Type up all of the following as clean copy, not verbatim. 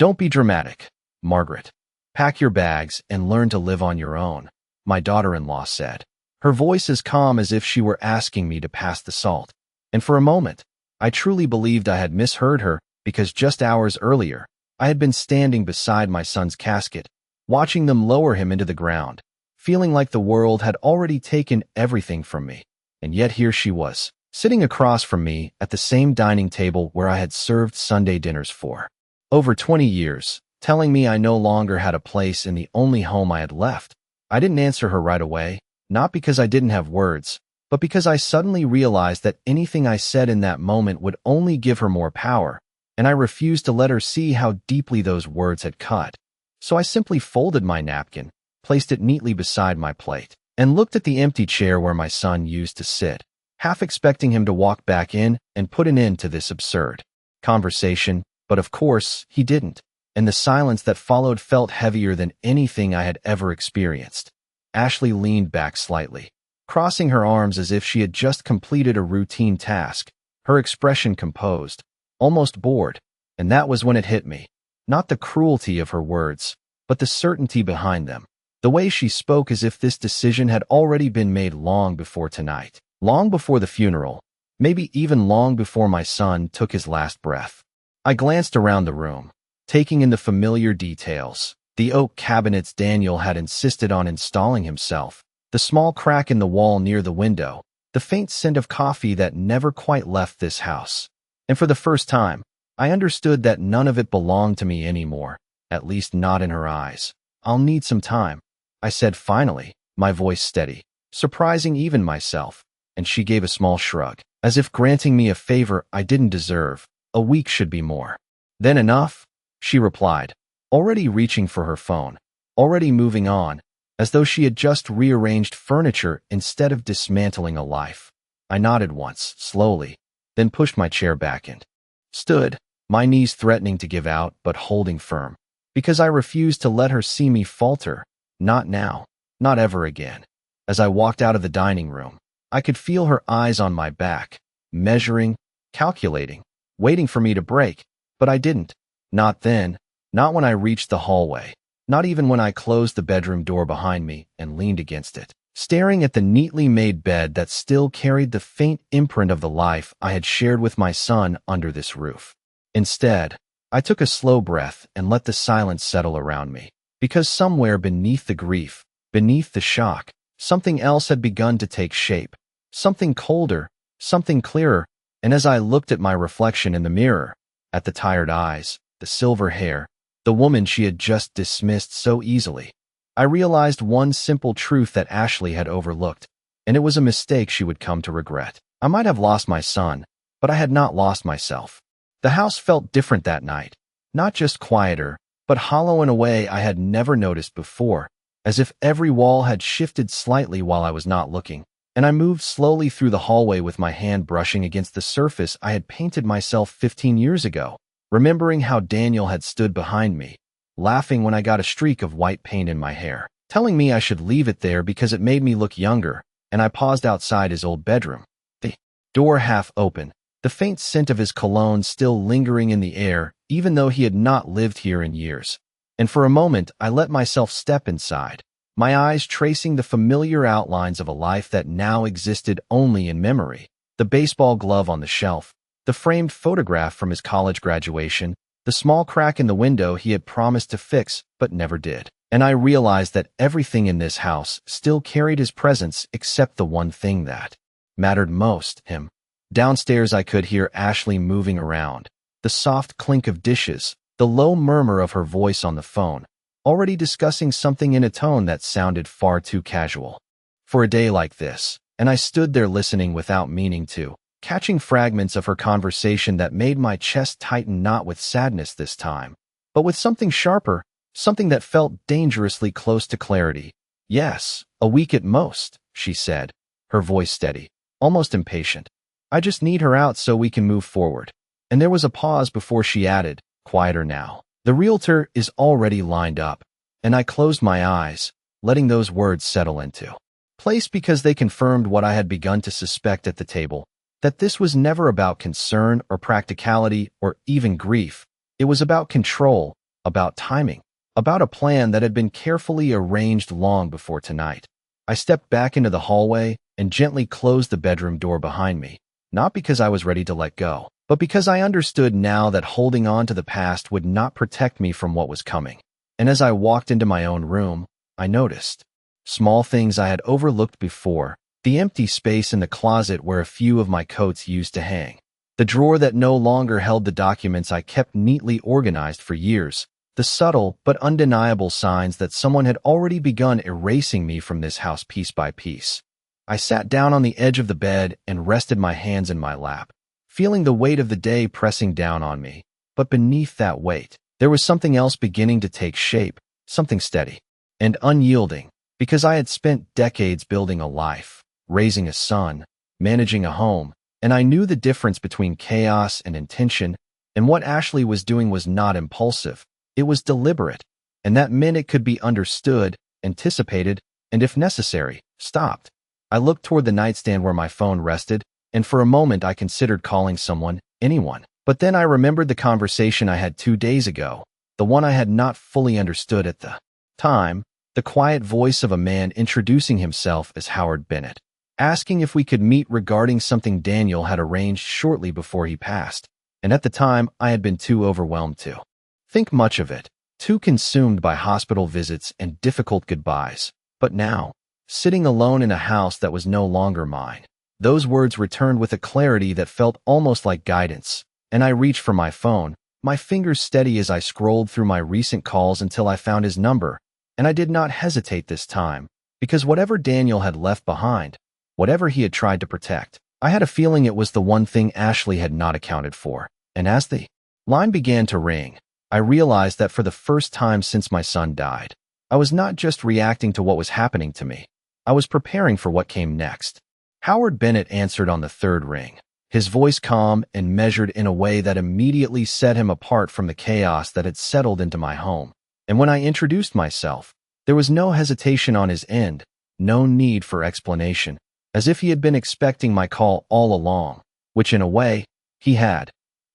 Don't be dramatic, Margaret. Pack your bags and learn to live on your own, my daughter-in-law said, her voice as calm as if she were asking me to pass the salt. And for a moment, I truly believed I had misheard her, because just hours earlier, I had been standing beside my son's casket, watching them lower him into the ground, feeling like the world had already taken everything from me. And yet here she was, sitting across from me at the same dining table where I had served Sunday dinners for over 20 years, telling me I no longer had a place in the only home I had left. I didn't answer her right away, not because I didn't have words, but because I suddenly realized that anything I said in that moment would only give her more power, and I refused to let her see how deeply those words had cut. So I simply folded my napkin, placed it neatly beside my plate, and looked at the empty chair where my son used to sit, half expecting him to walk back in and put an end to this absurd conversation, but of course, he didn't, and the silence that followed felt heavier than anything I had ever experienced. Ashley leaned back slightly, crossing her arms as if she had just completed a routine task, her expression composed, almost bored, and that was when it hit me. Not the cruelty of her words, but the certainty behind them. The way she spoke as if this decision had already been made long before tonight, long before the funeral, maybe even long before my son took his last breath. I glanced around the room, taking in the familiar details, the oak cabinets Daniel had insisted on installing himself, the small crack in the wall near the window, the faint scent of coffee that never quite left this house. And for the first time, I understood that none of it belonged to me anymore, at least not in her eyes. I'll need some time, I said finally, my voice steady, surprising even myself, and she gave a small shrug, as if granting me a favor I didn't deserve. A week should be more. Then enough, she replied, already reaching for her phone, already moving on, as though she had just rearranged furniture instead of dismantling a life. I nodded once, slowly, then pushed my chair back and stood, my knees threatening to give out but holding firm, because I refused to let her see me falter. Not now, not ever again. As I walked out of the dining room, I could feel her eyes on my back, measuring, calculating, waiting for me to break, but I didn't. Not then, not when I reached the hallway, not even when I closed the bedroom door behind me and leaned against it, staring at the neatly made bed that still carried the faint imprint of the life I had shared with my son under this roof. Instead, I took a slow breath and let the silence settle around me, because somewhere beneath the grief, beneath the shock, something else had begun to take shape, something colder, something clearer. And as I looked at my reflection in the mirror, at the tired eyes, the silver hair, the woman she had just dismissed so easily, I realized one simple truth that Ashley had overlooked, and it was a mistake she would come to regret. I might have lost my son, but I had not lost myself. The house felt different that night, not just quieter, but hollow in a way I had never noticed before, as if every wall had shifted slightly while I was not looking. And I moved slowly through the hallway with my hand brushing against the surface I had painted myself 15 years ago, remembering how Daniel had stood behind me, laughing when I got a streak of white paint in my hair, telling me I should leave it there because it made me look younger, and I paused outside his old bedroom, the door half open, the faint scent of his cologne still lingering in the air, even though he had not lived here in years. And for a moment, I let myself step inside, my eyes tracing the familiar outlines of a life that now existed only in memory, the baseball glove on the shelf, the framed photograph from his college graduation, the small crack in the window he had promised to fix but never did. And I realized that everything in this house still carried his presence except the one thing that mattered most, him. Downstairs I could hear Ashley moving around, the soft clink of dishes, the low murmur of her voice on the phone, already discussing something in a tone that sounded far too casual for a day like this, and I stood there listening without meaning to, catching fragments of her conversation that made my chest tighten, not with sadness this time, but with something sharper, something that felt dangerously close to clarity. Yes, a week at most, she said, her voice steady, almost impatient. I just need her out so we can move forward. And there was a pause before she added, quieter now. The realtor is already lined up, and I closed my eyes, letting those words settle into place because they confirmed what I had begun to suspect at the table, that this was never about concern or practicality or even grief. It was about control, about timing, about a plan that had been carefully arranged long before tonight. I stepped back into the hallway and gently closed the bedroom door behind me, not because I was ready to let go, but because I understood now that holding on to the past would not protect me from what was coming. And as I walked into my own room, I noticed small things I had overlooked before: the empty space in the closet where a few of my coats used to hang, the drawer that no longer held the documents I kept neatly organized for years, the subtle but undeniable signs that someone had already begun erasing me from this house piece by piece. I sat down on the edge of the bed and rested my hands in my lap, feeling the weight of the day pressing down on me. But beneath that weight, there was something else beginning to take shape, something steady and unyielding, because I had spent decades building a life, raising a son, managing a home, and I knew the difference between chaos and intention, and what Ashley was doing was not impulsive. It was deliberate, and that meant it could be understood, anticipated, and if necessary, stopped. I looked toward the nightstand where my phone rested, and for a moment I considered calling someone, anyone. But then I remembered the conversation I had 2 days ago, the one I had not fully understood at the time, the quiet voice of a man introducing himself as Howard Bennett, asking if we could meet regarding something Daniel had arranged shortly before he passed. And at the time, I had been too overwhelmed to think much of it, too consumed by hospital visits and difficult goodbyes. But now, sitting alone in a house that was no longer mine, those words returned with a clarity that felt almost like guidance, and I reached for my phone, my fingers steady as I scrolled through my recent calls until I found his number. And I did not hesitate this time, because whatever Daniel had left behind, whatever he had tried to protect, I had a feeling it was the one thing Ashley had not accounted for. And as the line began to ring, I realized that for the first time since my son died, I was not just reacting to what was happening to me. I was preparing for what came next. Howard Bennett answered on the third ring, his voice calm and measured in a way that immediately set him apart from the chaos that had settled into my home. And when I introduced myself, there was no hesitation on his end, no need for explanation, as if he had been expecting my call all along, which in a way, he had.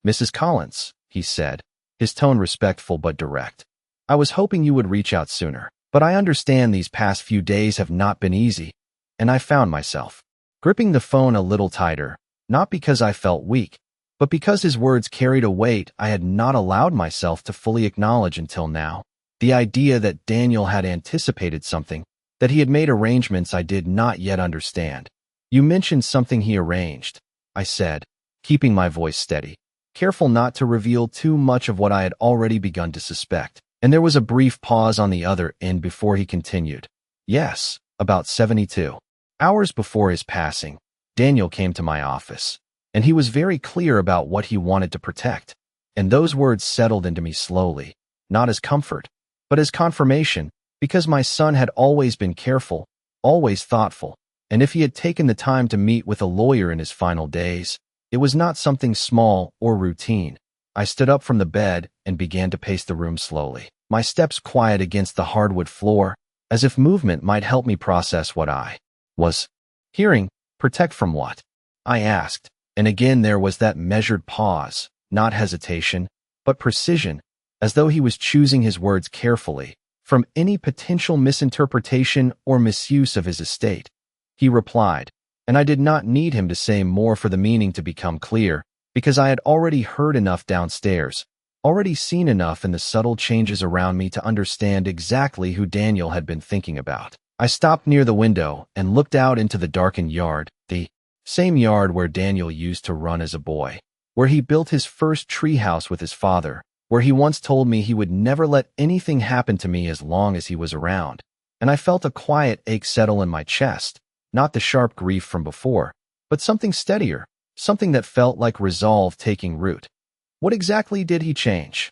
"Mrs. Collins," he said, his tone respectful but direct. "I was hoping you would reach out sooner, but I understand these past few days have not been easy." And I found myself gripping the phone a little tighter, not because I felt weak, but because his words carried a weight I had not allowed myself to fully acknowledge until now. The idea that Daniel had anticipated something, that he had made arrangements I did not yet understand. "You mentioned something he arranged," I said, keeping my voice steady, careful not to reveal too much of what I had already begun to suspect. And there was a brief pause on the other end before he continued. "Yes, about 72 hours before his passing, Daniel came to my office, and he was very clear about what he wanted to protect." And those words settled into me slowly, not as comfort, but as confirmation, because my son had always been careful, always thoughtful, and if he had taken the time to meet with a lawyer in his final days, it was not something small or routine. I stood up from the bed and began to pace the room slowly, my steps quiet against the hardwood floor, as if movement might help me process what I was hearing. "Protect from what?" I asked, and again there was that measured pause, not hesitation, but precision, as though he was choosing his words carefully, from any potential misinterpretation or misuse of his estate. He replied, and I did not need him to say more for the meaning to become clear, because I had already heard enough downstairs, already seen enough in the subtle changes around me to understand exactly who Daniel had been thinking about. I stopped near the window and looked out into the darkened yard, the same yard where Daniel used to run as a boy, where he built his first treehouse with his father, where he once told me he would never let anything happen to me as long as he was around. And I felt a quiet ache settle in my chest, not the sharp grief from before, but something steadier, something that felt like resolve taking root. "What exactly did he change?"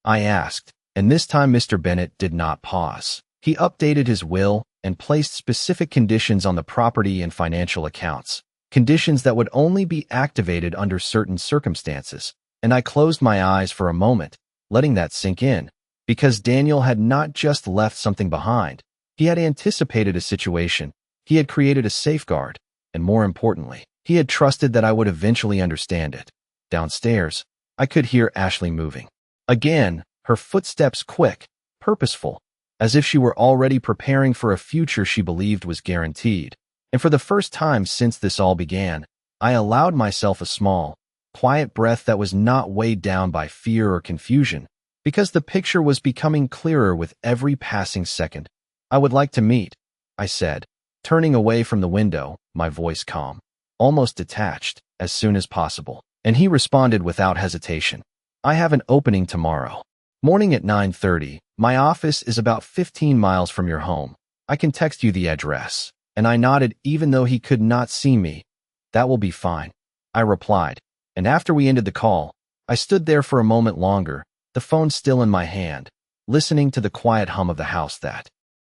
I asked, and this time Mr. Bennett did not pause. He updated his will and placed specific conditions on the property and financial accounts, conditions that would only be activated under certain circumstances. And I closed my eyes for a moment, letting that sink in, because Daniel had not just left something behind. He had anticipated a situation, he had created a safeguard, and more importantly, he had trusted that I would eventually understand it. Downstairs, I could hear Ashley moving. Again, her footsteps quick, purposeful, as if she were already preparing for a future she believed was guaranteed. And for the first time since this all began, I allowed myself a small, quiet breath that was not weighed down by fear or confusion, because the picture was becoming clearer with every passing second. "I would like to meet," I said, turning away from the window, my voice calm, almost detached, "as soon as possible." And he responded without hesitation, "I have an opening tomorrow morning at 9:30. My office is about 15 miles from your home. I can text you the address." And I nodded even though he could not see me. "That will be fine," I replied. And after we ended the call, I stood there for a moment longer, the phone still in my hand, listening to the quiet hum of the house that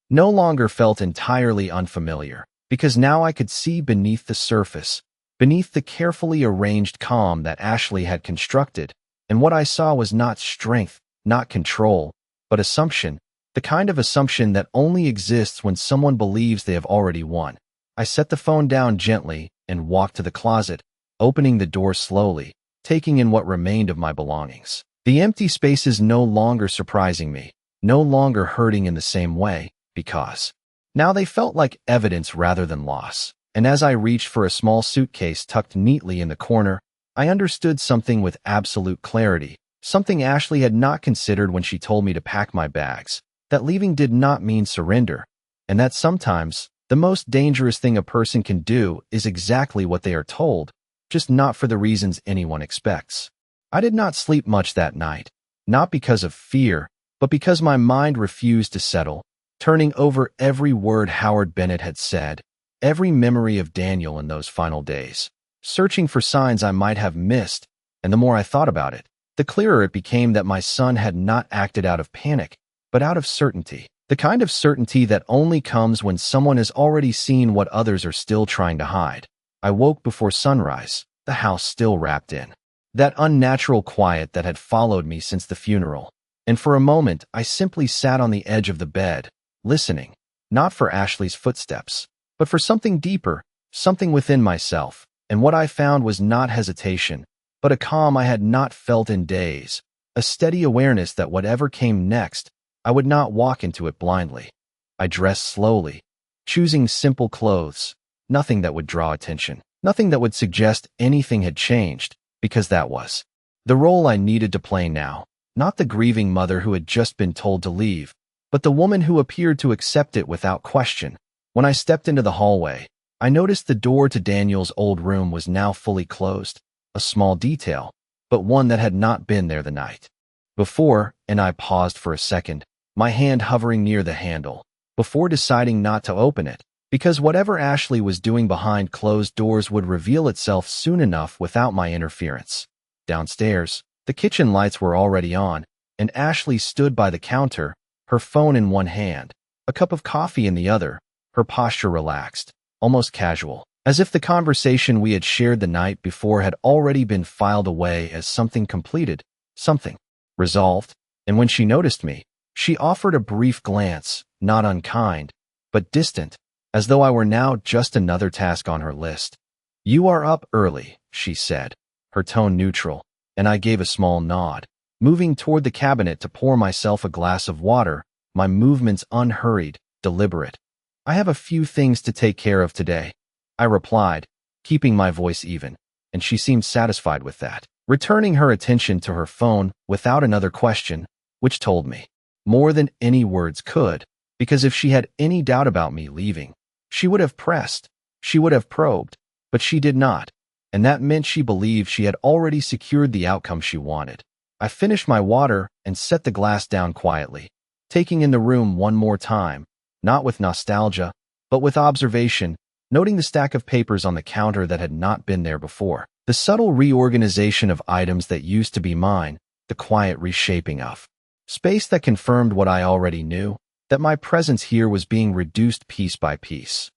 no longer felt entirely unfamiliar, because now I could see beneath the surface, beneath the carefully arranged calm that Ashley had constructed, and what I saw was not strength, not control, but assumption, the kind of assumption that only exists when someone believes they have already won. I set the phone down gently and walked to the closet, opening the door slowly, taking in what remained of my belongings. The empty spaces no longer surprising me, no longer hurting in the same way, because now they felt like evidence rather than loss. And as I reached for a small suitcase tucked neatly in the corner, I understood something with absolute clarity, something Ashley had not considered when she told me to pack my bags, that leaving did not mean surrender, and that sometimes the most dangerous thing a person can do is exactly what they are told, just not for the reasons anyone expects. I did not sleep much that night, not because of fear, but because my mind refused to settle, turning over every word Howard Bennett had said, every memory of Daniel in those final days, searching for signs I might have missed, and the more I thought about it, the clearer it became that my son had not acted out of panic, but out of certainty. The kind of certainty that only comes when someone has already seen what others are still trying to hide. I woke before sunrise, the house still wrapped in that unnatural quiet that had followed me since the funeral. And for a moment, I simply sat on the edge of the bed, listening, not for Ashley's footsteps, but for something deeper, something within myself. And what I found was not hesitation, but a calm I had not felt in days, a steady awareness that whatever came next, I would not walk into it blindly. I dressed slowly, choosing simple clothes, nothing that would draw attention, nothing that would suggest anything had changed, because that was the role I needed to play now, not the grieving mother who had just been told to leave, but the woman who appeared to accept it without question. When I stepped into the hallway, I noticed the door to Daniel's old room was now fully closed, a small detail, but one that had not been there the night before, and I paused for a second, my hand hovering near the handle, before deciding not to open it, because whatever Ashley was doing behind closed doors would reveal itself soon enough without my interference. Downstairs, the kitchen lights were already on, and Ashley stood by the counter, her phone in one hand, a cup of coffee in the other, her posture relaxed, almost casual, as if the conversation we had shared the night before had already been filed away as something completed, something resolved. And when she noticed me, she offered a brief glance, not unkind, but distant, as though I were now just another task on her list. "You are up early," she said, her tone neutral, and I gave a small nod, moving toward the cabinet to pour myself a glass of water, my movements unhurried, deliberate. "I have a few things to take care of today," I replied, keeping my voice even, and she seemed satisfied with that, returning her attention to her phone without another question, which told me more than any words could, because if she had any doubt about me leaving, she would have pressed, she would have probed, but she did not, and that meant she believed she had already secured the outcome she wanted. I finished my water and set the glass down quietly, taking in the room one more time, not with nostalgia, but with observation, noting the stack of papers on the counter that had not been there before, the subtle reorganization of items that used to be mine, the quiet reshaping of space that confirmed what I already knew, that my presence here was being reduced piece by piece.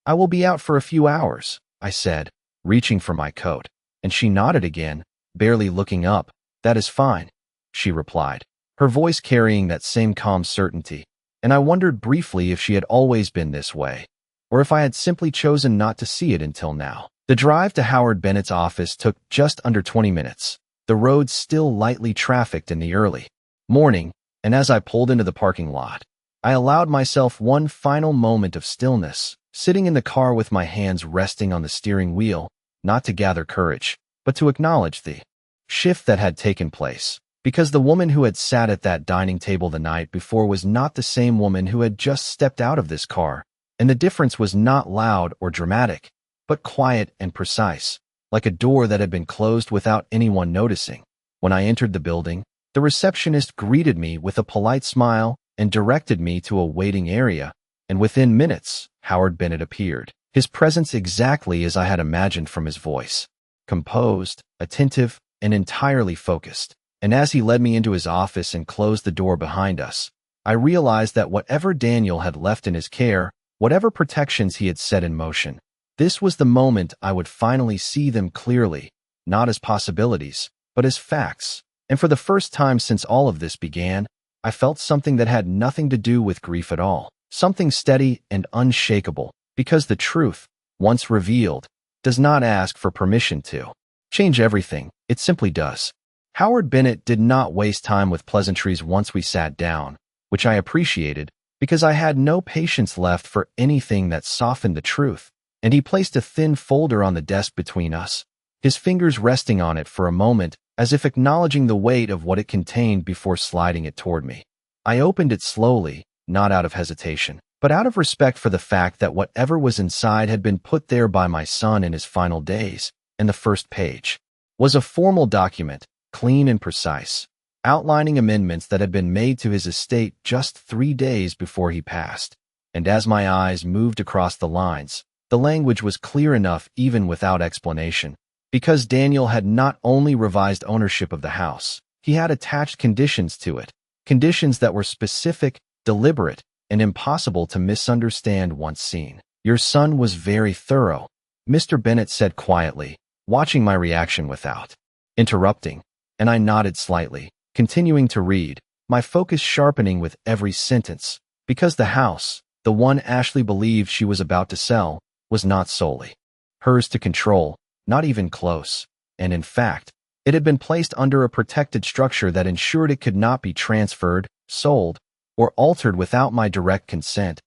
"I will be out for a few hours," I said, reaching for my coat, and she nodded again, barely looking up. "That is fine," she replied, her voice carrying that same calm certainty, and I wondered briefly if she had always been this way, or if I had simply chosen not to see it until now. The drive to Howard Bennett's office took just under 20 minutes, the roads still lightly trafficked in the early morning, and as I pulled into the parking lot, I allowed myself one final moment of stillness, sitting in the car with my hands resting on the steering wheel, not to gather courage, but to acknowledge the shift that had taken place. Because the woman who had sat at that dining table the night before was not the same woman who had just stepped out of this car, and the difference was not loud or dramatic, but quiet and precise, like a door that had been closed without anyone noticing. When I entered the building, the receptionist greeted me with a polite smile and directed me to a waiting area, and within minutes, Howard Bennett appeared, his presence exactly as I had imagined from his voice, composed, attentive, and entirely focused. And as he led me into his office and closed the door behind us, I realized that whatever Daniel had left in his care, whatever protections he had set in motion, this was the moment I would finally see them clearly, not as possibilities, but as facts. And for the first time since all of this began, I felt something that had nothing to do with grief at all, something steady and unshakable, because the truth, once revealed, does not ask for permission to change everything, it simply does. Howard Bennett did not waste time with pleasantries once we sat down, which I appreciated because I had no patience left for anything that softened the truth, and he placed a thin folder on the desk between us, his fingers resting on it for a moment as if acknowledging the weight of what it contained before sliding it toward me. I opened it slowly, not out of hesitation, but out of respect for the fact that whatever was inside had been put there by my son in his final days, and the first page was a formal document, clean and precise, outlining amendments that had been made to his estate just 3 days before he passed. And as my eyes moved across the lines, the language was clear enough even without explanation, because Daniel had not only revised ownership of the house, he had attached conditions to it, conditions that were specific, deliberate, and impossible to misunderstand once seen. "Your son was very thorough," Mr. Bennett said quietly, watching my reaction without interrupting. And I nodded slightly, continuing to read, my focus sharpening with every sentence, because the house, the one Ashley believed she was about to sell, was not solely hers to control, not even close, and in fact, it had been placed under a protected structure that ensured it could not be transferred, sold, or altered without my direct consent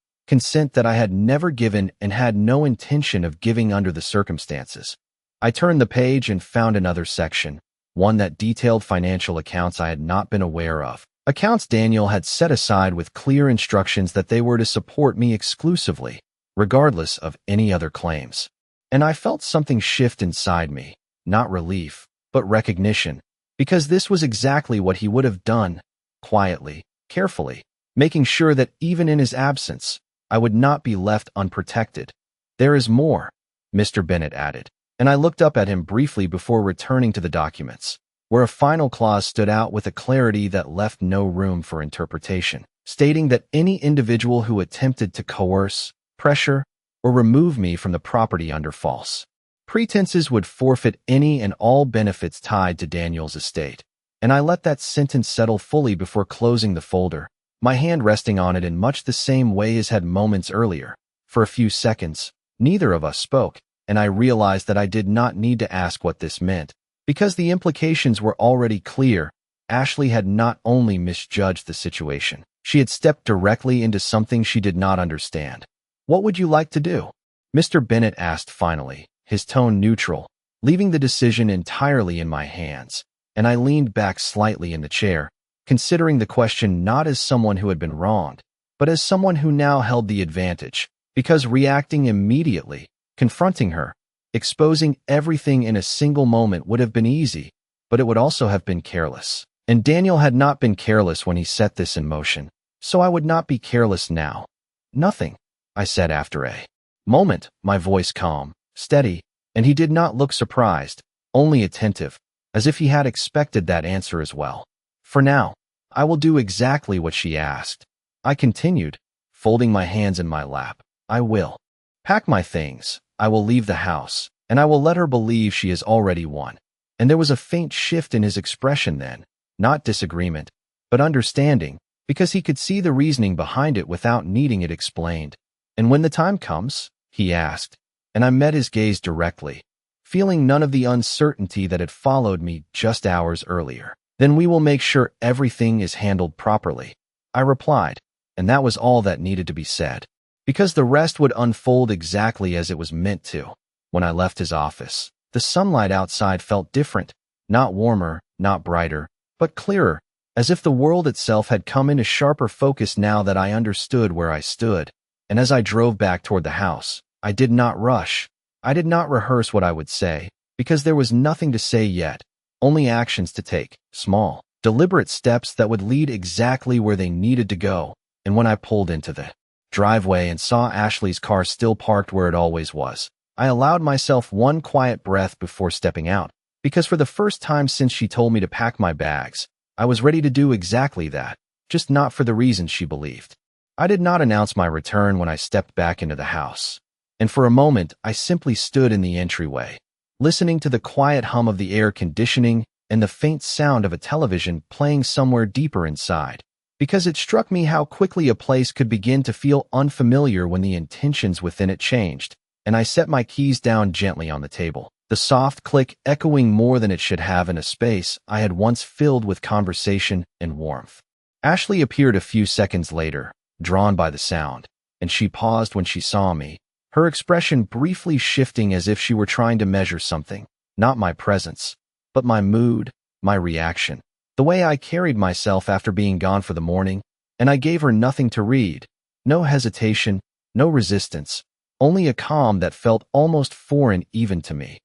that I had never given and had no intention of giving under the circumstances. I turned the page and found another section, one that detailed financial accounts I had not been aware of, accounts Daniel had set aside with clear instructions that they were to support me exclusively, regardless of any other claims. And I felt something shift inside me, not relief, but recognition, because this was exactly what he would have done, quietly, carefully, making sure that even in his absence, I would not be left unprotected. "There is more," Mr. Bennett added, and I looked up at him briefly before returning to the documents, where a final clause stood out with a clarity that left no room for interpretation, stating that any individual who attempted to coerce, pressure, or remove me from the property under false pretenses would forfeit any and all benefits tied to Daniel's estate. And I let that sentence settle fully before closing the folder, my hand resting on it in much the same way as had moments earlier. For a few seconds, neither of us spoke, and I realized that I did not need to ask what this meant, because the implications were already clear. Ashley had not only misjudged the situation, she had stepped directly into something she did not understand. "What would you like to do?" Mr. Bennett asked finally, his tone neutral, leaving the decision entirely in my hands, and I leaned back slightly in the chair, considering the question not as someone who had been wronged, but as someone who now held the advantage, because reacting immediately, confronting her, exposing everything in a single moment would have been easy, but it would also have been careless. And Daniel had not been careless when he set this in motion, so I would not be careless now. "Nothing," I said after a moment, my voice calm, steady, and he did not look surprised, only attentive, as if he had expected that answer as well. "For now, I will do exactly what she asked," I continued, folding my hands in my lap. "I will pack my things, I will leave the house, and I will let her believe she has already won." And there was a faint shift in his expression then, not disagreement, but understanding, because he could see the reasoning behind it without needing it explained. "And when the time comes?" he asked, and I met his gaze directly, feeling none of the uncertainty that had followed me just hours earlier. Then we will make sure everything is handled properly, I replied, and that was all that needed to be said, because the rest would unfold exactly as it was meant to. When I left his office, the sunlight outside felt different, not warmer, not brighter, but clearer, as if the world itself had come into sharper focus now that I understood where I stood. And as I drove back toward the house, I did not rush. I did not rehearse what I would say, because there was nothing to say yet, only actions to take, small, deliberate steps that would lead exactly where they needed to go. And when I pulled into the driveway and saw Ashley's car still parked where it always was, I allowed myself one quiet breath before stepping out, because for the first time since she told me to pack my bags, I was ready to do exactly that, just not for the reasons she believed. I did not announce my return when I stepped back into the house, and for a moment I simply stood in the entryway, listening to the quiet hum of the air conditioning and the faint sound of a television playing somewhere deeper inside, because it struck me how quickly a place could begin to feel unfamiliar when the intentions within it changed, and I set my keys down gently on the table, the soft click echoing more than it should have in a space I had once filled with conversation and warmth. Ashley appeared a few seconds later, drawn by the sound, and she paused when she saw me, her expression briefly shifting as if she were trying to measure something, not my presence, but my mood, my reaction, the way I carried myself after being gone for the morning, and I gave her nothing to read, no hesitation, no resistance, only a calm that felt almost foreign even to me.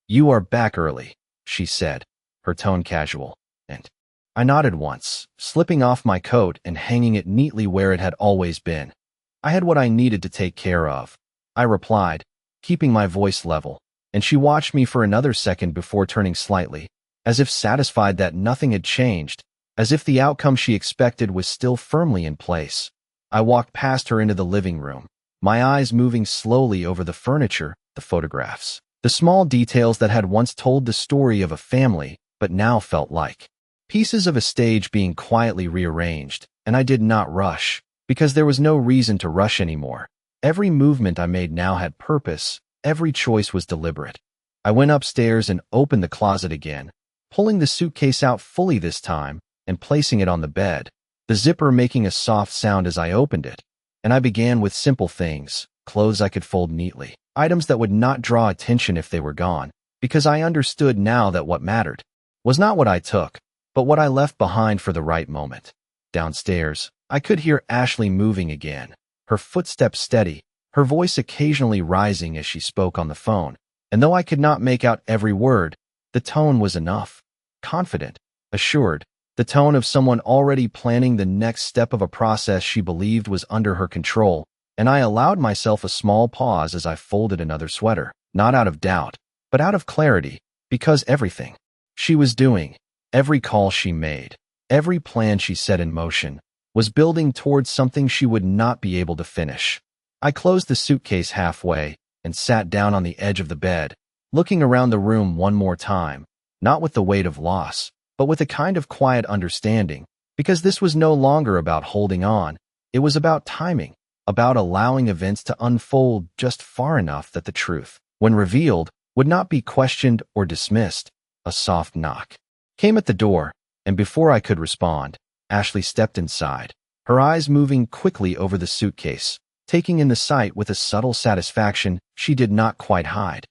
"You are back early," she said, her tone casual, and I nodded once, slipping off my coat and hanging it neatly where it had always been. "I had what I needed to take care of," I replied, keeping my voice level, and she watched me for another second before turning slightly, as if satisfied that nothing had changed, as if the outcome she expected was still firmly in place. I walked past her into the living room, my eyes moving slowly over the furniture, the photographs, the small details that had once told the story of a family, but now felt like pieces of a stage being quietly rearranged, and I did not rush, because there was no reason to rush anymore. Every movement I made now had purpose, every choice was deliberate. I went upstairs and opened the closet again, pulling the suitcase out fully this time and placing it on the bed, the zipper making a soft sound as I opened it. And I began with simple things, clothes I could fold neatly, items that would not draw attention if they were gone, because I understood now that what mattered was not what I took, but what I left behind for the right moment. Downstairs, I could hear Ashley moving again, her footsteps steady, her voice occasionally rising as she spoke on the phone, and though I could not make out every word, the tone was enough. Confident, assured, the tone of someone already planning the next step of a process she believed was under her control, and I allowed myself a small pause as I folded another sweater, not out of doubt, but out of clarity, because everything she was doing, every call she made, every plan she set in motion, was building towards something she would not be able to finish. I closed the suitcase halfway and sat down on the edge of the bed, looking around the room one more time, not with the weight of loss, but with a kind of quiet understanding, because this was no longer about holding on, it was about timing, about allowing events to unfold just far enough that the truth, when revealed, would not be questioned or dismissed. A soft knock came at the door, and before I could respond, Ashley stepped inside, her eyes moving quickly over the suitcase, taking in the sight with a subtle satisfaction she did not quite hide.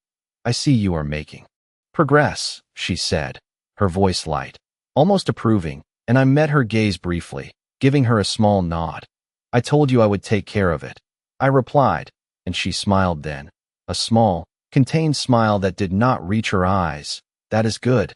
"I see you are making progress," she said, her voice light, almost approving, and I met her gaze briefly, giving her a small nod. "I told you I would take care of it," I replied, and she smiled then, a small, contained smile that did not reach her eyes. "That is good,"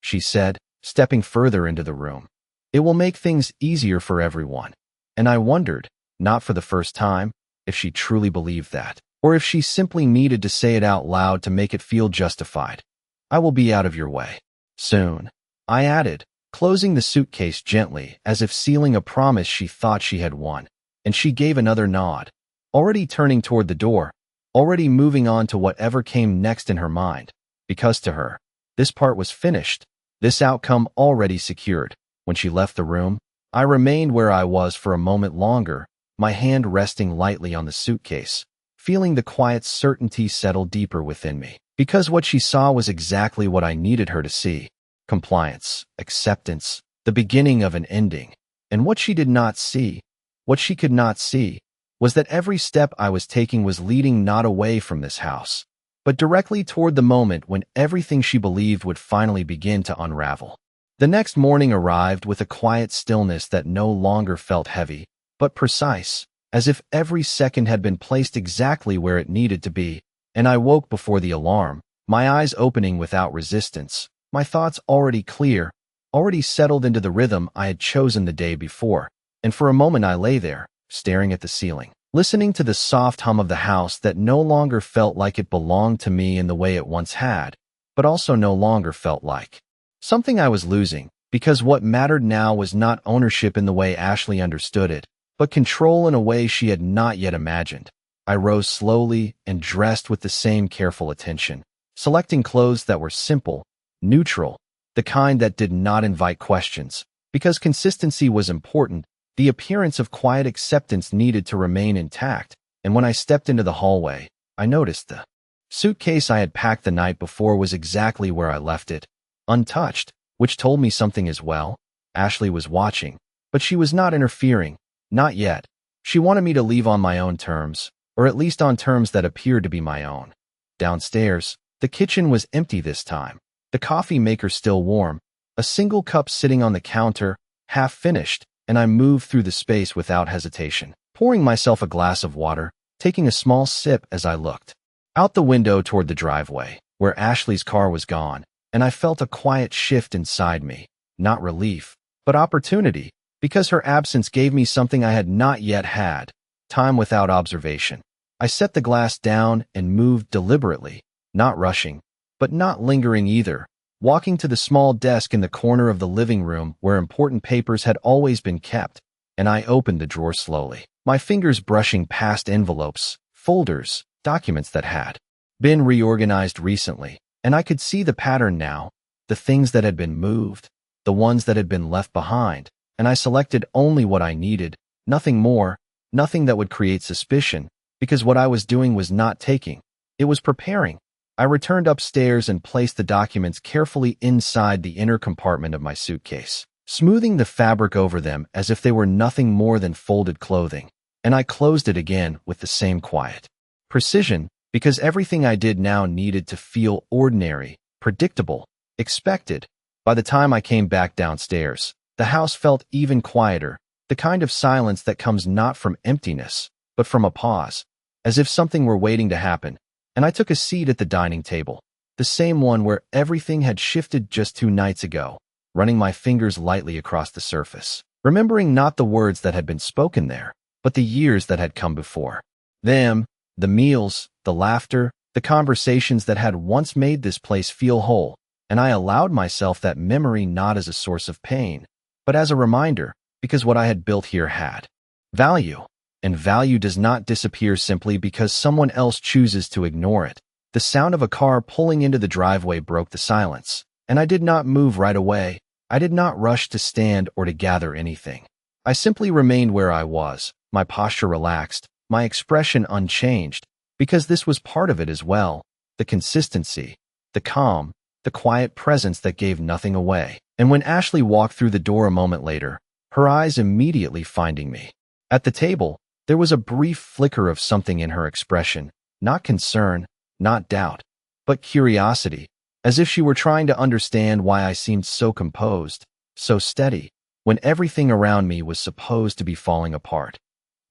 she said, stepping further into the room. "It will make things easier for everyone." And I wondered, not for the first time, if she truly believed that, or if she simply needed to say it out loud to make it feel justified. "I will be out of your way soon," I added, closing the suitcase gently as if sealing a promise she thought she had won, and she gave another nod, already turning toward the door, already moving on to whatever came next in her mind, because to her, this part was finished, this outcome already secured. When she left the room, I remained where I was for a moment longer, my hand resting lightly on the suitcase, feeling the quiet certainty settle deeper within me, because what she saw was exactly what I needed her to see. compliance, acceptance, the beginning of an ending. And what she did not see, what she could not see, was that every step I was taking was leading not away from this house, but directly toward the moment when everything she believed would finally begin to unravel. The next morning arrived with a quiet stillness that no longer felt heavy, but precise, as if every second had been placed exactly where it needed to be, and I woke before the alarm, my eyes opening without resistance, my thoughts already clear, already settled into the rhythm I had chosen the day before, and for a moment I lay there, staring at the ceiling, listening to the soft hum of the house that no longer felt like it belonged to me in the way it once had, but also no longer felt like something I was losing, because what mattered now was not ownership in the way Ashley understood it, but control in a way she had not yet imagined. I rose slowly and dressed with the same careful attention, selecting clothes that were simple, neutral, the kind that did not invite questions. Because consistency was important, the appearance of quiet acceptance needed to remain intact, and when I stepped into the hallway, I noticed the suitcase I had packed the night before was exactly where I left it, untouched, which told me something as well. Ashley was watching, but she was not interfering, not yet. She wanted me to leave on my own terms, or at least on terms that appeared to be my own. Downstairs, the kitchen was empty this time, the coffee maker still warm, a single cup sitting on the counter, half finished, and I moved through the space without hesitation, pouring myself a glass of water, taking a small sip as I looked out the window toward the driveway, where Ashley's car was gone, and I felt a quiet shift inside me, not relief, but opportunity, because her absence gave me something I had not yet had, time without observation. I set the glass down and moved deliberately, not rushing, but not lingering either, walking to the small desk in the corner of the living room where important papers had always been kept, and I opened the drawer slowly, my fingers brushing past envelopes, folders, documents that had been reorganized recently, and I could see the pattern now, the things that had been moved, the ones that had been left behind, and I selected only what I needed, nothing more, nothing that would create suspicion, because what I was doing was not taking, it was preparing. I returned upstairs and placed the documents carefully inside the inner compartment of my suitcase, smoothing the fabric over them as if they were nothing more than folded clothing, and I closed it again with the same quiet precision, because everything I did now needed to feel ordinary, predictable, expected. By the time I came back downstairs, the house felt even quieter, the kind of silence that comes not from emptiness, but from a pause, as if something were waiting to happen. And I took a seat at the dining table, the same one where everything had shifted just 2 nights ago, running my fingers lightly across the surface, remembering not the words that had been spoken there, but the years that had come before them, the meals, the laughter, the conversations that had once made this place feel whole, and I allowed myself that memory not as a source of pain, but as a reminder, because what I had built here had value. And value does not disappear simply because someone else chooses to ignore it. The sound of a car pulling into the driveway broke the silence, and I did not move right away. I did not rush to stand or to gather anything. I simply remained where I was, my posture relaxed, my expression unchanged, because this was part of it as well, the consistency, the calm, the quiet presence that gave nothing away. And when Ashley walked through the door a moment later, her eyes immediately finding me at the table, there was a brief flicker of something in her expression, not concern, not doubt, but curiosity, as if she were trying to understand why I seemed so composed, so steady, when everything around me was supposed to be falling apart.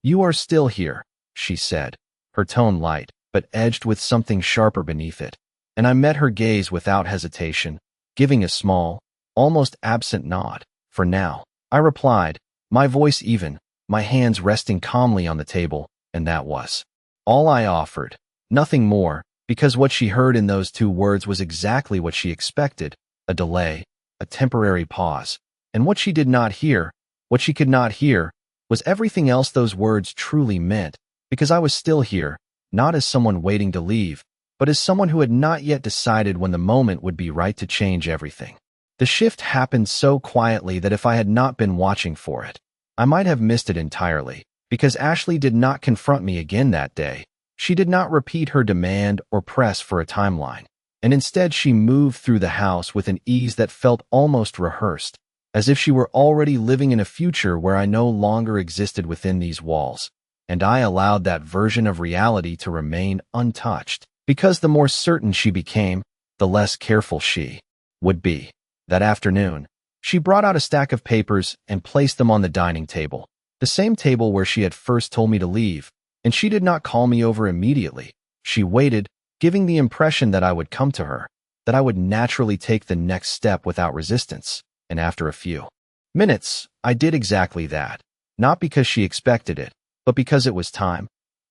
"You are still here," she said, her tone light, but edged with something sharper beneath it, and I met her gaze without hesitation, giving a small, almost absent nod. "For now," I replied, my voice even, my hands resting calmly on the table, and that was all I offered, nothing more, because what she heard in those 2 words was exactly what she expected, a delay, a temporary pause, and what she did not hear, what she could not hear, was everything else those words truly meant, because I was still here, not as someone waiting to leave, but as someone who had not yet decided when the moment would be right to change everything. The shift happened so quietly that if I had not been watching for it, I might have missed it entirely, because Ashley did not confront me again that day. She did not repeat her demand or press for a timeline. and instead she moved through the house with an ease that felt almost rehearsed, as if she were already living in a future where I no longer existed within these walls, and I allowed that version of reality to remain untouched, because the more certain she became, the less careful she would be. That afternoon, she brought out a stack of papers and placed them on the dining table, the same table where she had first told me to leave, and she did not call me over immediately. She waited, giving the impression that I would come to her, that I would naturally take the next step without resistance, and after a few minutes, I did exactly that, not because she expected it, but because it was time.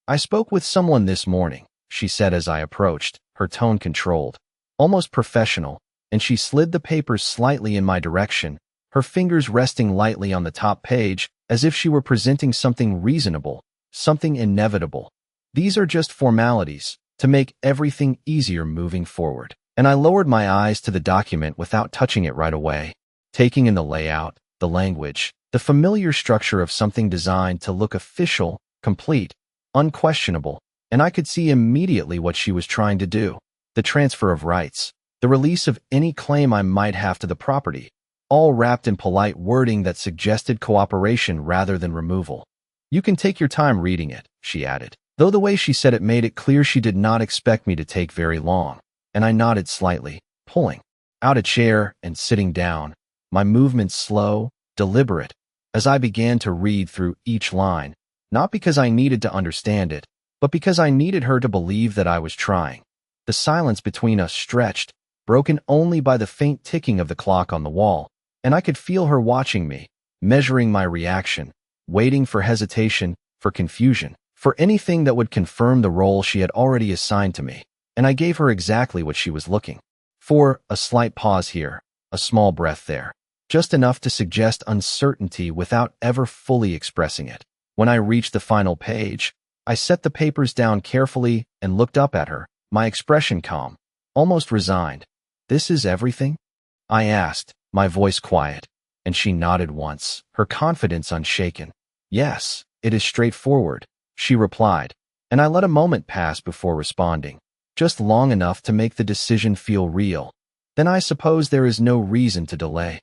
"I spoke with someone this morning," she said as I approached, her tone controlled, almost professional, and she slid the papers slightly in my direction, her fingers resting lightly on the top page, as if she were presenting something reasonable, something inevitable. "These are just formalities, to make everything easier moving forward." And I lowered my eyes to the document without touching it right away, taking in the layout, the language, the familiar structure of something designed to look official, complete, unquestionable, and I could see immediately what she was trying to do: the transfer of rights, the release of any claim I might have to the property, all wrapped in polite wording that suggested cooperation rather than removal. "You can take your time reading it," she added, though the way she said it made it clear she did not expect me to take very long, and I nodded slightly, pulling out a chair and sitting down, my movements slow, deliberate, as I began to read through each line, not because I needed to understand it, but because I needed her to believe that I was trying. The silence between us stretched, broken only by the faint ticking of the clock on the wall, and I could feel her watching me, measuring my reaction, waiting for hesitation, for confusion, for anything that would confirm the role she had already assigned to me, and I gave her exactly what she was looking for: a slight pause here, a small breath there, just enough to suggest uncertainty without ever fully expressing it. When I reached the final page, I set the papers down carefully and looked up at her, my expression calm, almost resigned. "This is everything?" I asked, my voice quiet, and she nodded once, her confidence unshaken. "Yes, it is straightforward," she replied, and I let a moment pass before responding, just long enough to make the decision feel real. "Then I suppose there is no reason to delay,"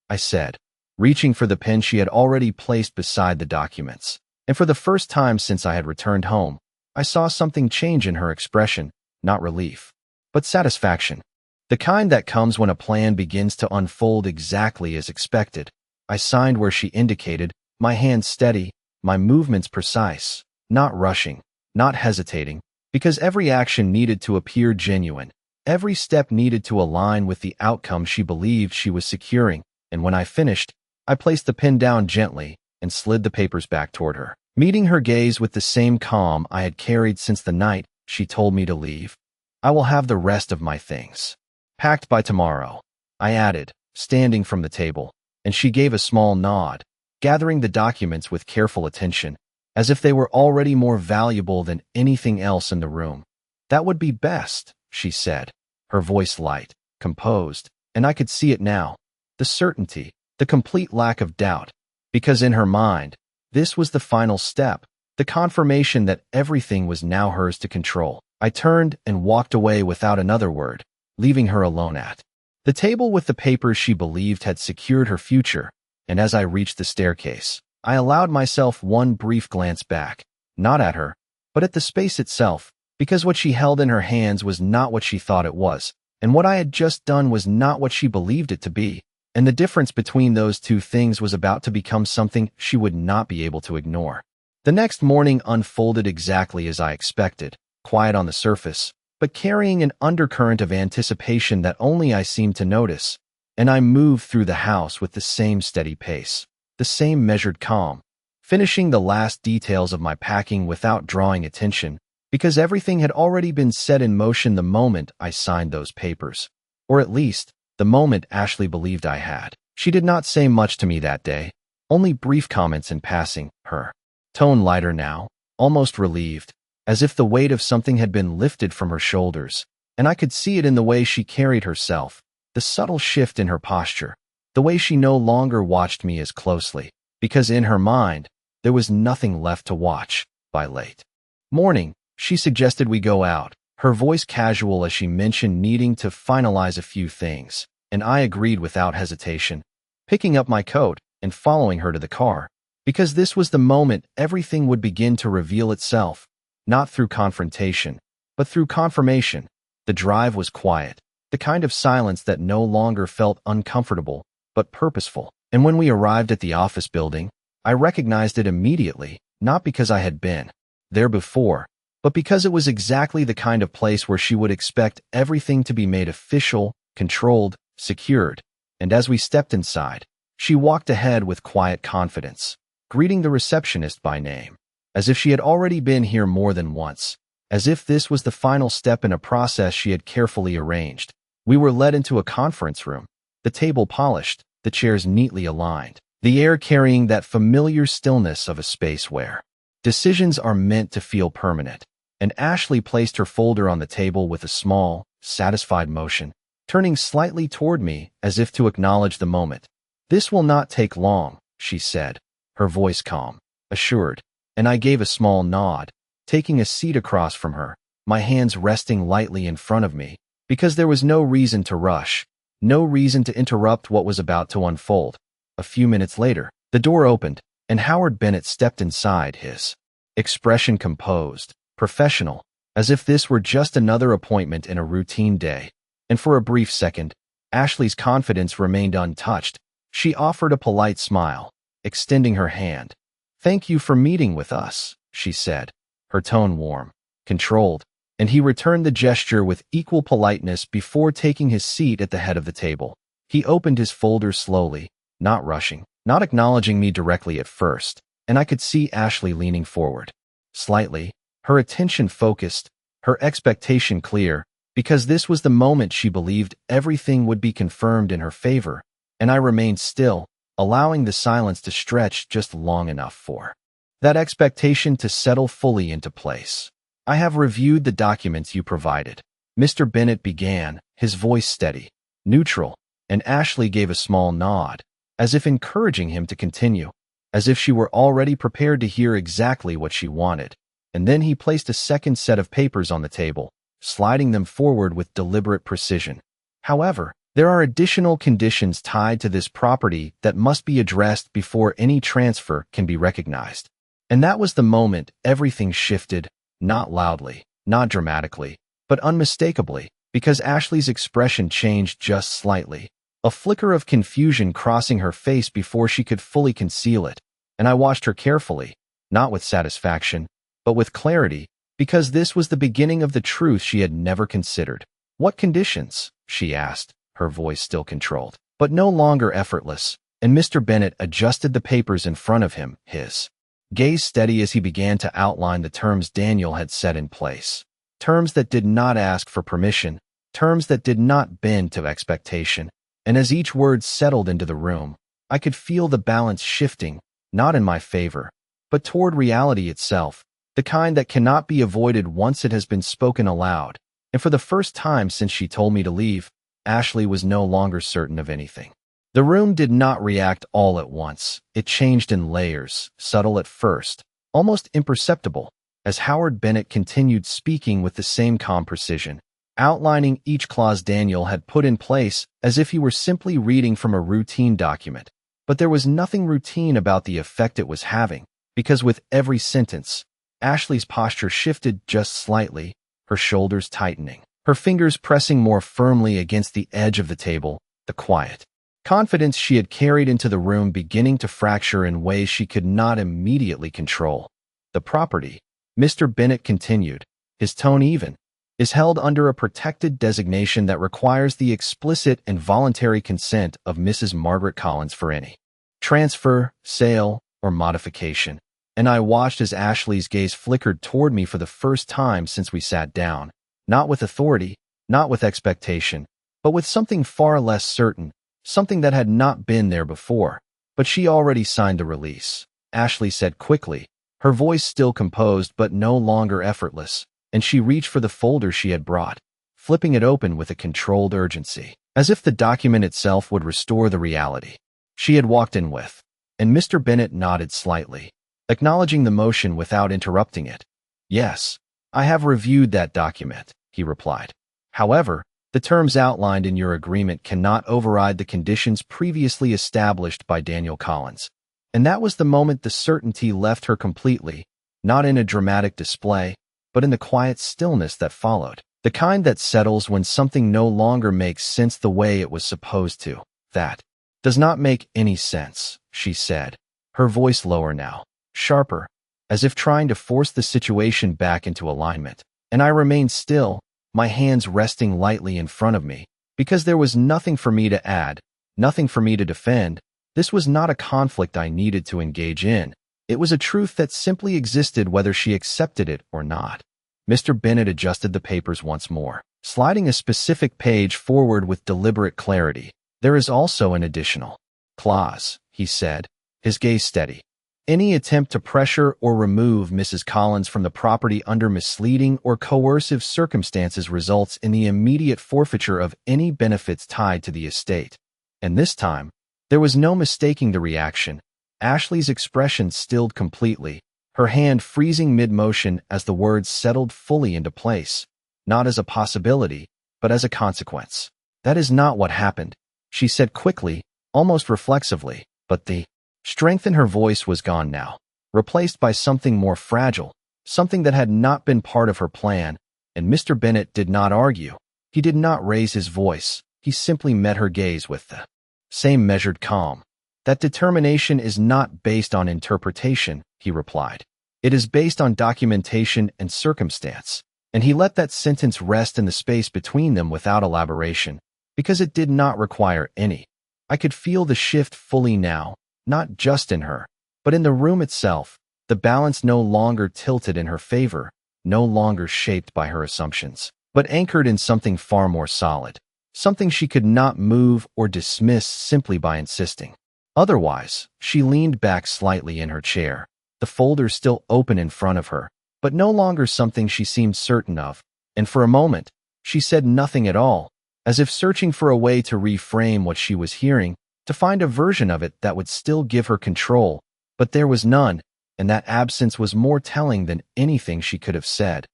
I said, reaching for the pen she had already placed beside the documents. And for the first time since I had returned home, I saw something change in her expression, not relief, but satisfaction. The kind that comes when a plan begins to unfold exactly as expected. I signed where she indicated, my hands steady, my movements precise, not rushing, not hesitating, because every action needed to appear genuine. Every step needed to align with the outcome she believed she was securing, and when I finished, I placed the pen down gently and slid the papers back toward her, meeting her gaze with the same calm I had carried since the night she told me to leave. "I will have the rest of my things packed by tomorrow," I added, standing from the table, and she gave a small nod, gathering the documents with careful attention, as if they were already more valuable than anything else in the room. "That would be best," she said, her voice light, composed, and I could see it now, the certainty, the complete lack of doubt, because in her mind, this was the final step, the confirmation that everything was now hers to control. I turned and walked away without another word, leaving her alone at the table with the papers she believed had secured her future, and as I reached the staircase, I allowed myself one brief glance back, not at her, but at the space itself, because what she held in her hands was not what she thought it was, and what I had just done was not what she believed it to be, and the difference between those two things was about to become something she would not be able to ignore. The next morning unfolded exactly as I expected, quiet on the surface, but carrying an undercurrent of anticipation that only I seemed to notice, and I moved through the house with the same steady pace, the same measured calm, finishing the last details of my packing without drawing attention, because everything had already been set in motion the moment I signed those papers, or at least, the moment Ashley believed I had. She did not say much to me that day, only brief comments in passing, her tone lighter now, almost relieved, as if the weight of something had been lifted from her shoulders, and I could see it in the way she carried herself, the subtle shift in her posture, the way she no longer watched me as closely, because in her mind, there was nothing left to watch. By late morning, she suggested we go out, her voice casual as she mentioned needing to finalize a few things, and I agreed without hesitation, picking up my coat and following her to the car, because this was the moment everything would begin to reveal itself, not through confrontation, but through confirmation. The drive was quiet, the kind of silence that no longer felt uncomfortable, but purposeful. And when we arrived at the office building, I recognized it immediately, not because I had been there before, but because it was exactly the kind of place where she would expect everything to be made official, controlled, secured. And as we stepped inside, she walked ahead with quiet confidence, greeting the receptionist by name, as if she had already been here more than once, as if this was the final step in a process she had carefully arranged. We were led into a conference room, the table polished, the chairs neatly aligned, the air carrying that familiar stillness of a space where decisions are meant to feel permanent. And Ashley placed her folder on the table with a small, satisfied motion, turning slightly toward me as if to acknowledge the moment. "This will not take long," she said, her voice calm, assured, and I gave a small nod, taking a seat across from her, my hands resting lightly in front of me, because there was no reason to rush, no reason to interrupt what was about to unfold. A few minutes later, the door opened, and Howard Bennett stepped inside, his expression composed, professional, as if this were just another appointment in a routine day. And for a brief second, Ashley's confidence remained untouched. She offered a polite smile, extending her hand. "Thank you for meeting with us," she said, her tone warm, controlled, and he returned the gesture with equal politeness before taking his seat at the head of the table. He opened his folder slowly, not rushing, not acknowledging me directly at first, and I could see Ashley leaning forward, slightly, her attention focused, her expectation clear, because this was the moment she believed everything would be confirmed in her favor, and I remained still, allowing the silence to stretch just long enough for that expectation to settle fully into place. "I have reviewed the documents you provided," Mr. Bennett began, his voice steady, neutral, and Ashley gave a small nod, as if encouraging him to continue, as if she were already prepared to hear exactly what she wanted. And then he placed a second set of papers on the table, sliding them forward with deliberate precision. "However, there are additional conditions tied to this property that must be addressed before any transfer can be recognized." And that was the moment everything shifted, not loudly, not dramatically, but unmistakably, because Ashley's expression changed just slightly, a flicker of confusion crossing her face before she could fully conceal it, and I watched her carefully, not with satisfaction, but with clarity, because this was the beginning of the truth she had never considered. "What conditions?" she asked, her voice still controlled, but no longer effortless, and Mr. Bennett adjusted the papers in front of him, his gaze steady as he began to outline the terms Daniel had set in place. Terms that did not ask for permission, terms that did not bend to expectation, and as each word settled into the room, I could feel the balance shifting, not in my favor, but toward reality itself, the kind that cannot be avoided once it has been spoken aloud. And for the first time since she told me to leave, Ashley was no longer certain of anything. The room did not react all at once. It changed in layers, subtle at first, almost imperceptible, as Howard Bennett continued speaking with the same calm precision, outlining each clause Daniel had put in place as if he were simply reading from a routine document. But there was nothing routine about the effect it was having, because with every sentence, Ashley's posture shifted just slightly, her shoulders tightening, her fingers pressing more firmly against the edge of the table, the quiet confidence she had carried into the room beginning to fracture in ways she could not immediately control. "The property," Mr. Bennett continued, his tone even, "is held under a protected designation that requires the explicit and voluntary consent of Mrs. Margaret Collins for any transfer, sale, or modification." And I watched as Ashley's gaze flickered toward me for the first time since we sat down, not with authority, not with expectation, but with something far less certain, something that had not been there before. "But she already signed the release," Ashley said quickly, her voice still composed but no longer effortless, and she reached for the folder she had brought, flipping it open with a controlled urgency, as if the document itself would restore the reality she had walked in with. And Mr. Bennett nodded slightly, acknowledging the motion without interrupting it. "Yes, I have reviewed that document," he replied. However, the terms outlined in your agreement cannot override the conditions previously established by Daniel Collins. And that was the moment the certainty left her completely, not in a dramatic display, but in the quiet stillness that followed. The kind that settles when something no longer makes sense the way it was supposed to. That does not make any sense, she said, her voice lower now, sharper, as if trying to force the situation back into alignment. And I remained still, my hands resting lightly in front of me, because there was nothing for me to add, nothing for me to defend. This was not a conflict I needed to engage in. It was a truth that simply existed whether she accepted it or not. Mr. Bennet adjusted the papers once more, sliding a specific page forward with deliberate clarity. There is also an additional clause, he said, his gaze steady. Any attempt to pressure or remove Mrs. Collins from the property under misleading or coercive circumstances results in the immediate forfeiture of any benefits tied to the estate. And this time, there was no mistaking the reaction. Ashley's expression stilled completely, her hand freezing mid-motion as the words settled fully into place, not as a possibility, but as a consequence. That is not what happened, she said quickly, almost reflexively, but the strength in her voice was gone now, replaced by something more fragile, something that had not been part of her plan, and Mr. Bennet did not argue. He did not raise his voice, he simply met her gaze with the same measured calm. That determination is not based on interpretation, he replied. It is based on documentation and circumstance. And he let that sentence rest in the space between them without elaboration, because it did not require any. I could feel the shift fully now, not just in her, but in the room itself. The balance no longer tilted in her favor, no longer shaped by her assumptions, but anchored in something far more solid, something she could not move or dismiss simply by insisting. Otherwise, she leaned back slightly in her chair, the folder still open in front of her, but no longer something she seemed certain of, and for a moment, she said nothing at all, as if searching for a way to reframe what she was hearing, to find a version of it that would still give her control, but there was none, and that absence was more telling than anything she could have said.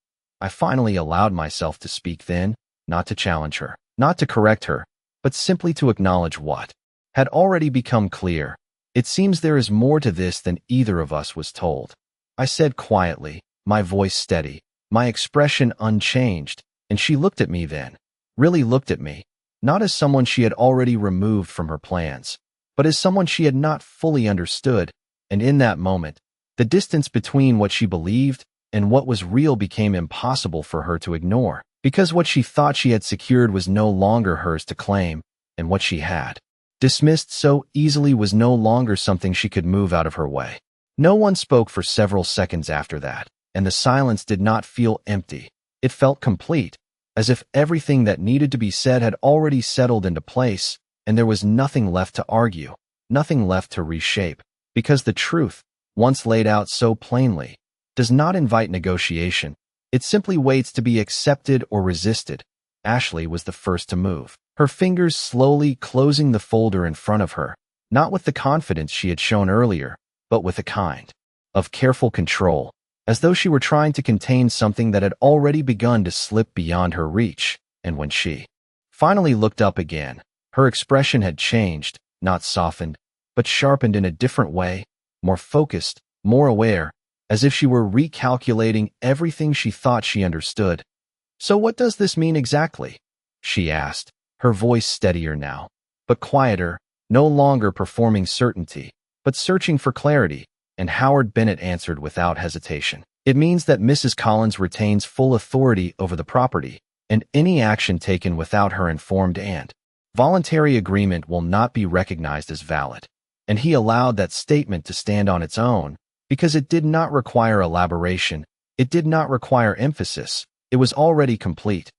I finally allowed myself to speak then, not to challenge her, not to correct her, but simply to acknowledge what had already become clear. It seems there is more to this than either of us was told. I said quietly, my voice steady, my expression unchanged, and she looked at me then, really looked at me, not as someone she had already removed from her plans, but as someone she had not fully understood, and in that moment, the distance between what she believed and what was real became impossible for her to ignore, because what she thought she had secured was no longer hers to claim, and what she had dismissed so easily was no longer something she could move out of her way. No one spoke for several seconds after that, and the silence did not feel empty. It felt complete, as if everything that needed to be said had already settled into place, and there was nothing left to argue, nothing left to reshape, because the truth, once laid out so plainly, does not invite negotiation. It simply waits to be accepted or resisted. Ashley was the first to move, her fingers slowly closing the folder in front of her, not with the confidence she had shown earlier, but with a kind of careful control, as though she were trying to contain something that had already begun to slip beyond her reach. And when she finally looked up again, her expression had changed, not softened, but sharpened in a different way, more focused, more aware, as if she were recalculating everything she thought she understood. "So what does this mean exactly?" she asked, her voice steadier now, but quieter, no longer performing certainty, but searching for clarity, and Howard Bennet answered without hesitation. "It means that Mrs. Collins retains full authority over the property, and any action taken without her informed and voluntary agreement will not be recognized as valid." And he allowed that statement to stand on its own, because it did not require elaboration, it did not require emphasis, it was already complete.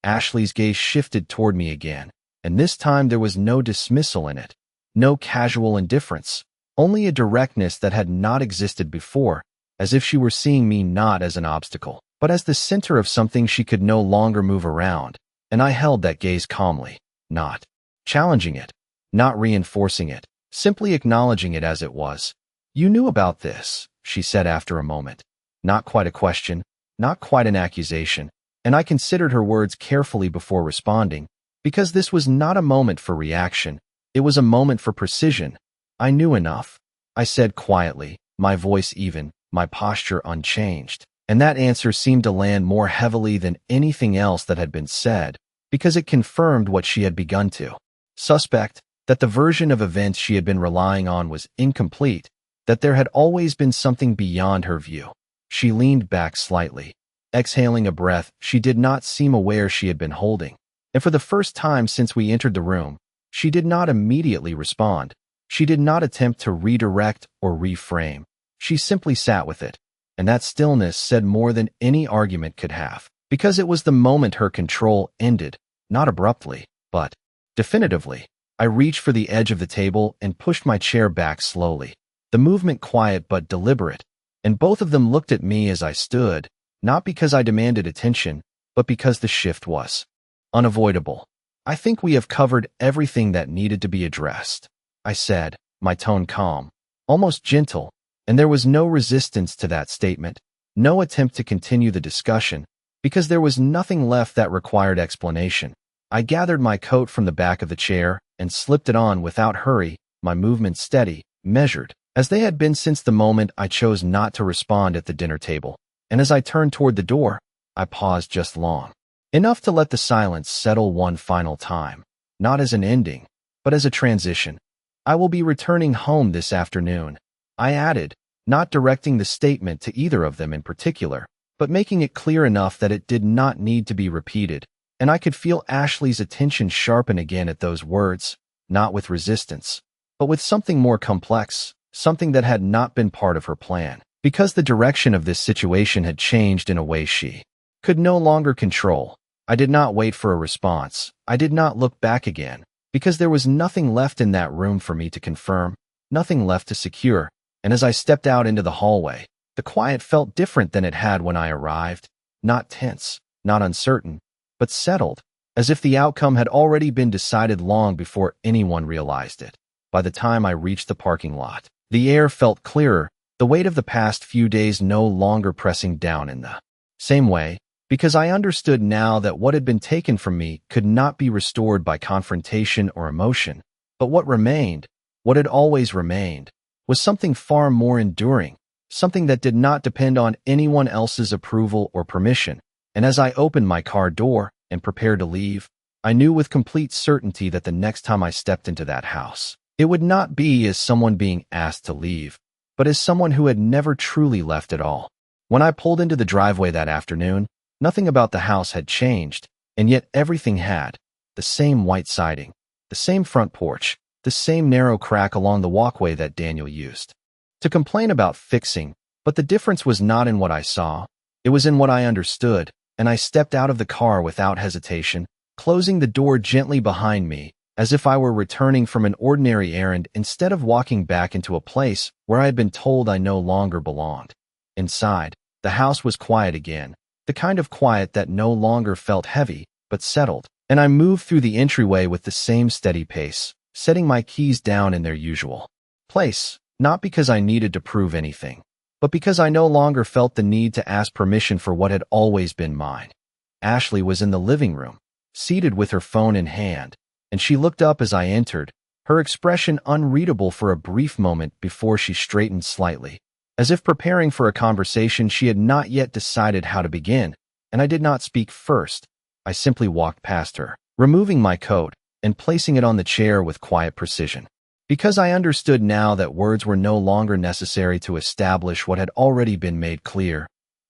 Ashley's gaze shifted toward me again, and this time there was no dismissal in it, no casual indifference, only a directness that had not existed before, as if she were seeing me not as an obstacle, but as the center of something she could no longer move around, and I held that gaze calmly, not challenging it, not reinforcing it, simply acknowledging it as it was. "You knew about this," she said after a moment. Not quite a question, not quite an accusation, and I considered her words carefully before responding, because this was not a moment for reaction, it was a moment for precision. I knew enough. I said quietly, my voice even, my posture unchanged. And that answer seemed to land more heavily than anything else that had been said, because it confirmed what she had begun to suspect, that the version of events she had been relying on was incomplete, that there had always been something beyond her view. She leaned back slightly, exhaling a breath she did not seem aware she had been holding. And for the first time since we entered the room, she did not immediately respond. She did not attempt to redirect or reframe. She simply sat with it. And that stillness said more than any argument could have, because it was the moment her control ended, not abruptly, but definitively. I reached for the edge of the table and pushed my chair back slowly, the movement quiet but deliberate, and both of them looked at me as I stood, not because I demanded attention, but because the shift was unavoidable. I think we have covered everything that needed to be addressed, I said, my tone calm, almost gentle. And there was no resistance to that statement, no attempt to continue the discussion, because there was nothing left that required explanation. I gathered my coat from the back of the chair and slipped it on without hurry, my movements steady, measured, as they had been since the moment I chose not to respond at the dinner table. And as I turned toward the door, I paused just long enough to let the silence settle one final time, not as an ending, but as a transition. I will be returning home this afternoon, I added, not directing the statement to either of them in particular, but making it clear enough that it did not need to be repeated, and I could feel Ashley's attention sharpen again at those words, not with resistance, but with something more complex, something that had not been part of her plan, because the direction of this situation had changed in a way she could no longer control. I did not wait for a response. I did not look back again, because there was nothing left in that room for me to confirm, nothing left to secure. And as I stepped out into the hallway, the quiet felt different than it had when I arrived, not tense, not uncertain, but settled, as if the outcome had already been decided long before anyone realized it. By the time I reached the parking lot, the air felt clearer, the weight of the past few days no longer pressing down in the same way, because I understood now that what had been taken from me could not be restored by confrontation or emotion, but what remained, what had always remained, was something far more enduring, something that did not depend on anyone else's approval or permission. And as I opened my car door and prepared to leave, I knew with complete certainty that the next time I stepped into that house, it would not be as someone being asked to leave, but as someone who had never truly left at all. When I pulled into the driveway that afternoon, nothing about the house had changed, and yet everything had. The same white siding, the same front porch, the same narrow crack along the walkway that Daniel used to complain about fixing, but the difference was not in what I saw, it was in what I understood, and I stepped out of the car without hesitation, closing the door gently behind me, as if I were returning from an ordinary errand instead of walking back into a place where I had been told I no longer belonged. Inside, the house was quiet again, the kind of quiet that no longer felt heavy, but settled, and I moved through the entryway with the same steady pace, setting my keys down in their usual place, not because I needed to prove anything, but because I no longer felt the need to ask permission for what had always been mine. Ashley was in the living room, seated with her phone in hand, and she looked up as I entered, her expression unreadable for a brief moment before she straightened slightly, as if preparing for a conversation she had not yet decided how to begin, and I did not speak first. I simply walked past her, removing my coat, and placing it on the chair with quiet precision, because I understood now that words were no longer necessary to establish what had already been made clear.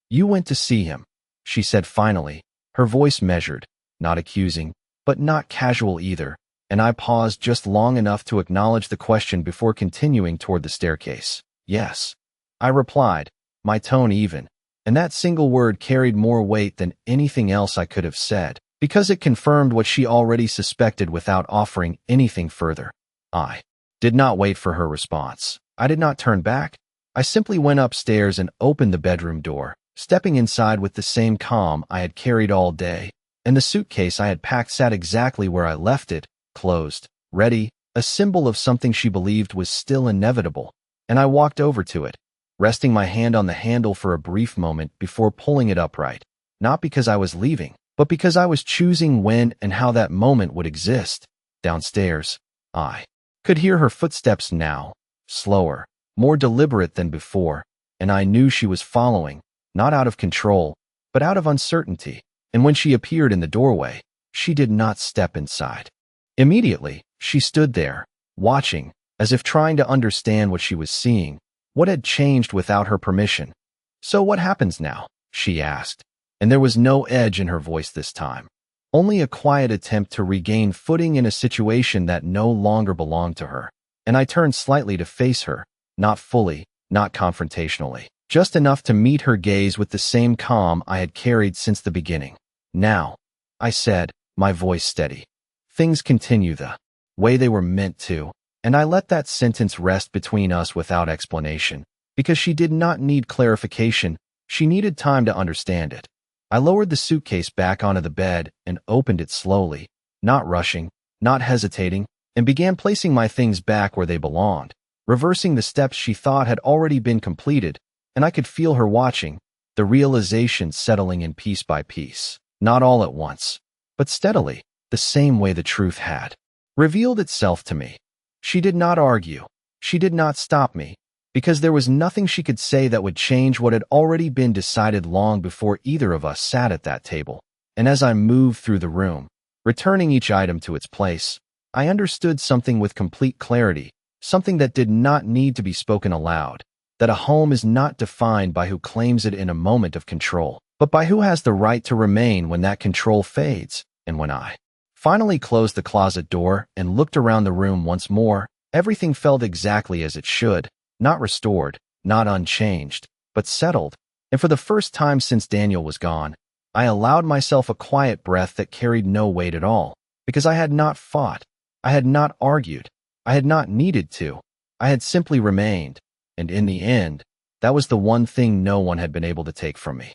"You went to see him," she said finally, her voice measured, not accusing, but not casual either, and I paused just long enough to acknowledge the question before continuing toward the staircase. "Yes," I replied, my tone even, and that single word carried more weight than anything else I could have said, because it confirmed what she already suspected without offering anything further. I did not wait for her response. I did not turn back. I simply went upstairs and opened the bedroom door, stepping inside with the same calm I had carried all day, and the suitcase I had packed sat exactly where I left it, closed, ready, a symbol of something she believed was still inevitable, and I walked over to it, resting my hand on the handle for a brief moment before pulling it upright. not because I was leaving, but because I was choosing when and how that moment would exist. Downstairs, I could hear her footsteps now, slower, more deliberate than before, and I knew she was following, not out of control, but out of uncertainty. And when she appeared in the doorway, she did not step inside. Immediately, she stood there, watching, as if trying to understand what she was seeing, what had changed without her permission. "So what happens now?" she asked, and there was no edge in her voice this time. Only a quiet attempt to regain footing in a situation that no longer belonged to her. And I turned slightly to face her, not fully, not confrontationally, just enough to meet her gaze with the same calm I had carried since the beginning. "Now," I said, my voice steady, "things continue the way they were meant to," and I let that sentence rest between us without explanation, because she did not need clarification, she needed time to understand it. I lowered the suitcase back onto the bed and opened it slowly, not rushing, not hesitating, and began placing my things back where they belonged, reversing the steps she thought had already been completed, and I could feel her watching, the realization settling in piece by piece, not all at once, but steadily, the same way the truth had revealed itself to me. She did not argue. She did not stop me, because there was nothing she could say that would change what had already been decided long before either of us sat at that table. And as I moved through the room, returning each item to its place, I understood something with complete clarity, something that did not need to be spoken aloud, that a home is not defined by who claims it in a moment of control, but by who has the right to remain when that control fades. And when I finally closed the closet door and looked around the room once more, everything felt exactly as it should. Not restored, not unchanged, but settled. And for the first time since Daniel was gone, I allowed myself a quiet breath that carried no weight at all, because I had not fought, I had not argued, I had not needed to, I had simply remained, and in the end, that was the one thing no one had been able to take from me.